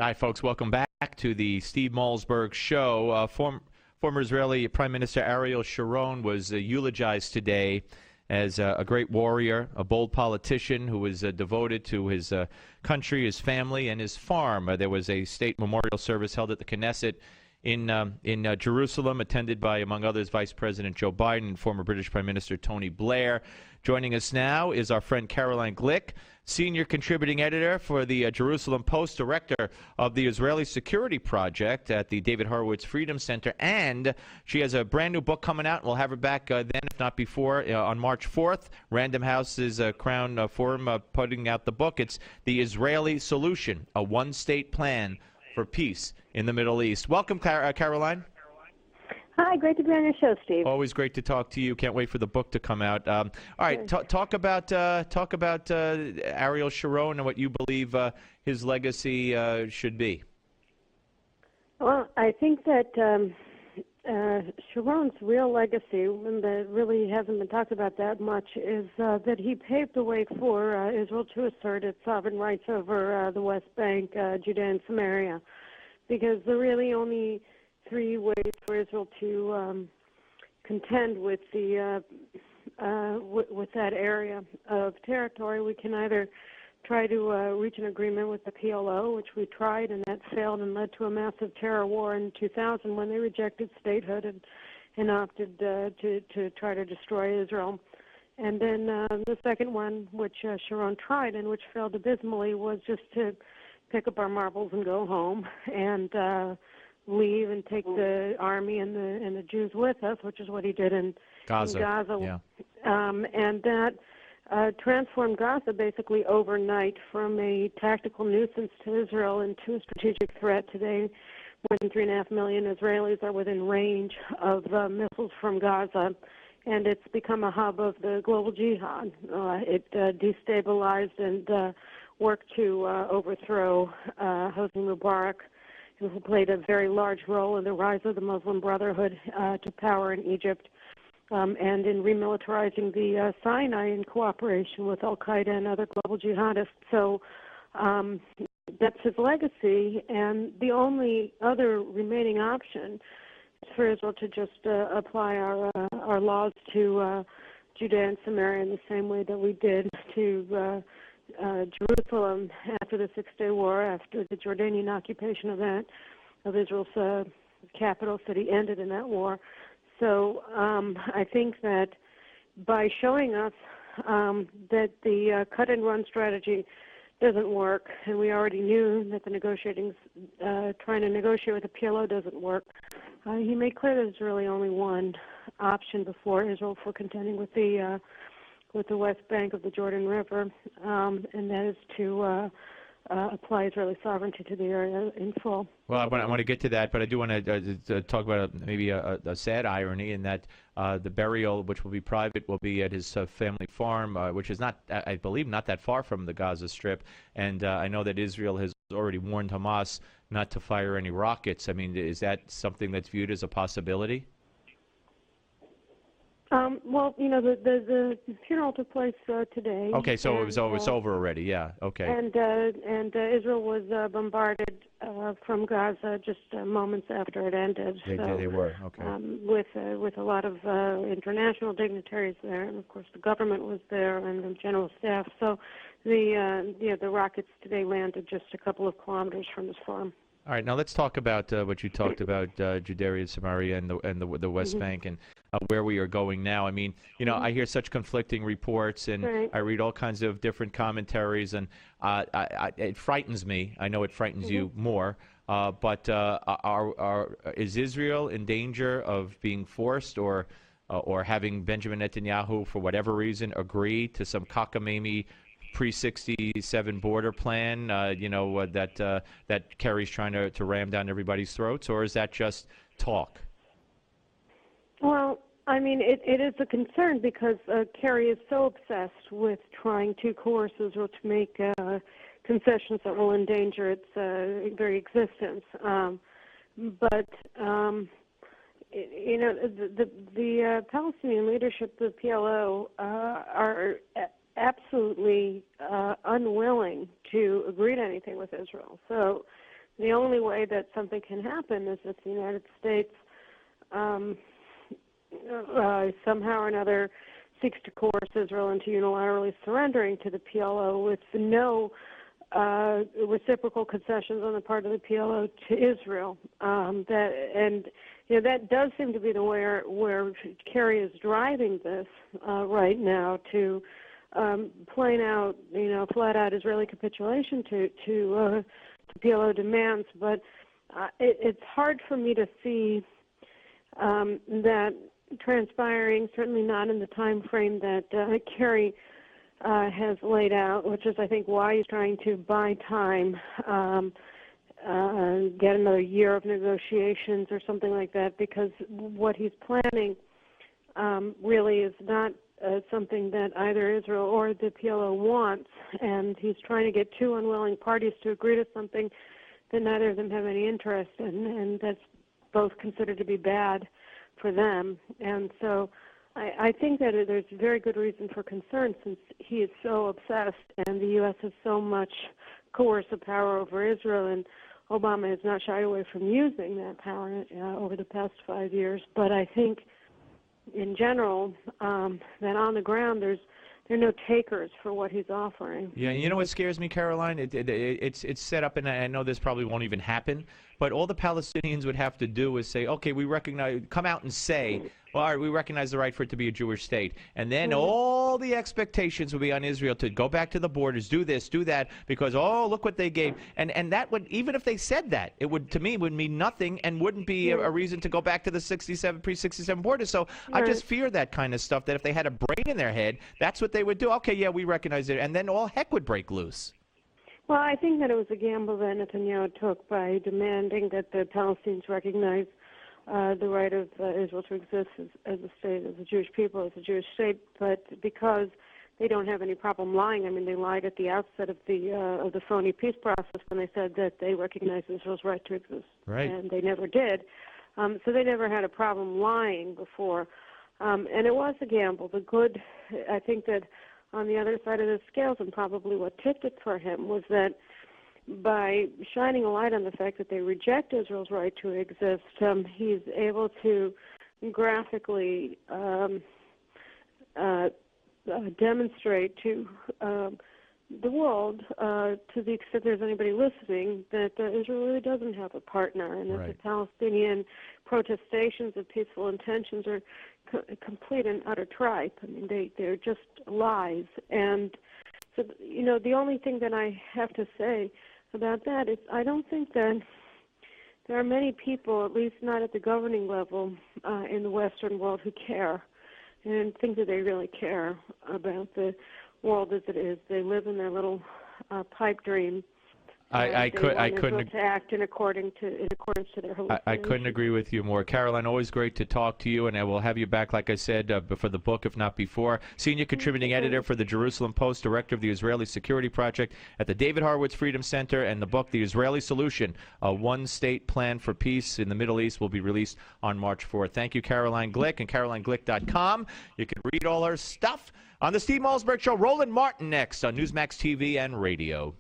Hi, folks. Welcome back to the Steve Malzberg Show. Former Israeli Prime Minister Ariel Sharon was eulogized today as a great warrior, a bold politician who was devoted to his country, his family, and his farm. There was a state memorial service held at the Knesset in Jerusalem, attended by, among others, Vice President Joe Biden and former British Prime Minister Tony Blair. Joining us now is our friend Caroline Glick, senior contributing editor for the Jerusalem Post, director of the Israeli Security Project at the David Horowitz Freedom Center, and she has a brand new book coming out. We'll have her back then, if not before, on March 4th. Random House's Crown Forum putting out the book. It's The Israeli Solution, a one-state plan for peace in the Middle East. Welcome, Caroline. Hi, great to be on your show, Steve. Always great to talk to you. Can't wait for the book to come out. All right, talk about Ariel Sharon and what you believe his legacy should be. Well, I think that Sharon's real legacy, and that really hasn't been talked about that much, is that he paved the way for Israel to assert its sovereign rights over the West Bank, Judea and Samaria, because the really only three ways for Israel to contend with the with that area of territory. We can either try to reach an agreement with the PLO, which we tried, and that failed and led to a massive terror war in 2000 when they rejected statehood and opted to try to destroy Israel. And then the second one, which Sharon tried and which failed abysmally, was just to pick up our marbles and go home and leave and take the army and the Jews with us, which is what he did in Gaza. Yeah. And that transformed Gaza basically overnight from a tactical nuisance to Israel into a strategic threat. Today, more than 3.5 million Israelis are within range of missiles from Gaza, and it's become a hub of the global jihad. It destabilized and worked to overthrow Hosni Mubarak, who played a very large role in the rise of the Muslim Brotherhood to power in Egypt, and in remilitarizing the Sinai in cooperation with al-Qaeda and other global jihadists. So that's his legacy, and the only other remaining option is for Israel to just apply our laws to Judea and Samaria in the same way that we did to Jerusalem after the Six-Day War, after the Jordanian occupation of Israel's capital city ended in that war. So I think that by showing us that the cut-and-run strategy doesn't work, and we already knew that the trying to negotiate with the PLO doesn't work, he made clear that there's really only one option before Israel for contending with the West Bank of the Jordan River, and that is to apply Israeli sovereignty to the area in full. Well, I want to get to that, but I do want to talk about maybe a sad irony in that the burial, which will be private, will be at his family farm, which is not, I believe, not that far from the Gaza Strip. And I know that Israel has already warned Hamas not to fire any rockets. I mean, is that something that's viewed as a possibility? Well, the funeral took place today. Okay, so it was over already. Yeah. Okay. And Israel was bombarded from Gaza just moments after it ended. They were. Okay. With a lot of international dignitaries there, and of course the government was there and the general staff. So the rockets today landed just a couple of kilometers from his farm. All right, now let's talk about what you talked about, Judea and Samaria and the West Bank and where we are going now. I mean, I hear such conflicting reports, and I read all kinds of different commentaries, and it frightens me. I know it frightens you more, but is Israel in danger of being forced or having Benjamin Netanyahu, for whatever reason, agree to some cockamamie pre-67 border plan, that Kerry's trying to ram down everybody's throats, or is that just talk? Well, I mean, it is a concern because Kerry is so obsessed with trying to coerce Israel to make concessions that will endanger its very existence. But the Palestinian leadership, the PLO, are absolutely unwilling to agree to anything with Israel. So the only way that something can happen is if the United States somehow or another seeks to coerce Israel into unilaterally surrendering to the PLO with no reciprocal concessions on the part of the PLO to Israel. That does seem to be the way where Kerry is driving this right now, to plain out, flat out Israeli capitulation to PLO demands. But it's hard for me to see that transpiring, certainly not in the time frame that Kerry has laid out, which is, I think, why he's trying to buy time, get another year of negotiations or something like that, because what he's planning really is not something that either Israel or the PLO wants, and he's trying to get two unwilling parties to agree to something that neither of them have any interest in, and that's both considered to be bad for them. And so I think that there's very good reason for concern, since he is so obsessed and the U.S. has so much coercive power over Israel, and Obama has not shied away from using that power over the past 5 years. But I think in general that on the ground there are no takers for what he's offering. Yeah, you know what scares me, Caroline? It's set up, and I know this probably won't even happen, but all the Palestinians would have to do is say, okay, come out and say, well, all right, we recognize the right for it to be a Jewish state. And then all the expectations would be on Israel to go back to the borders, do this, do that, because, oh, look what they gave. And that would, even if they said that, it would, to me, would mean nothing and wouldn't be a reason to go back to the pre-67 borders. So I just fear that kind of stuff, that if they had a brain in their head, that's what they would do. Okay, yeah, we recognize it. And then all heck would break loose. Well, I think that it was a gamble that Netanyahu took by demanding that the Palestinians recognize the right of Israel to exist as a state, as a Jewish people, as a Jewish state. But because they don't have any problem lying, I mean, they lied at the outset of the phony peace process when they said that they recognize Israel's right to exist, and they never did. So they never had a problem lying before, and it was a gamble. I think that on the other side of the scales, and probably what tipped it for him, was that by shining a light on the fact that they reject Israel's right to exist, he's able to graphically demonstrate to the world, to the extent there's anybody listening, that Israel really doesn't have a partner, and that the Palestinian protestations of peaceful intentions are complete and utter tripe. I mean, they're just lies. And so, the only thing that I have to say about that is I don't think that there are many people, at least not at the governing level in the Western world, who care and think that they really care about the world as it is. They live in their little pipe dream. I couldn't to act in accordance to their hallucinations. I couldn't agree with you more, Caroline. Always great to talk to you, and I will have you back, like I said, for the book, if not before. Senior contributing editor for the Jerusalem Post, director of the Israeli Security Project at the David Horowitz Freedom Center, and the book, The Israeli Solution: A One-State Plan for Peace in the Middle East, will be released on March 4th. Thank you, Caroline Glick, and CarolineGlick.com. You can read all her stuff on the Steve Malzberg Show. Roland Martin next on Newsmax TV and radio.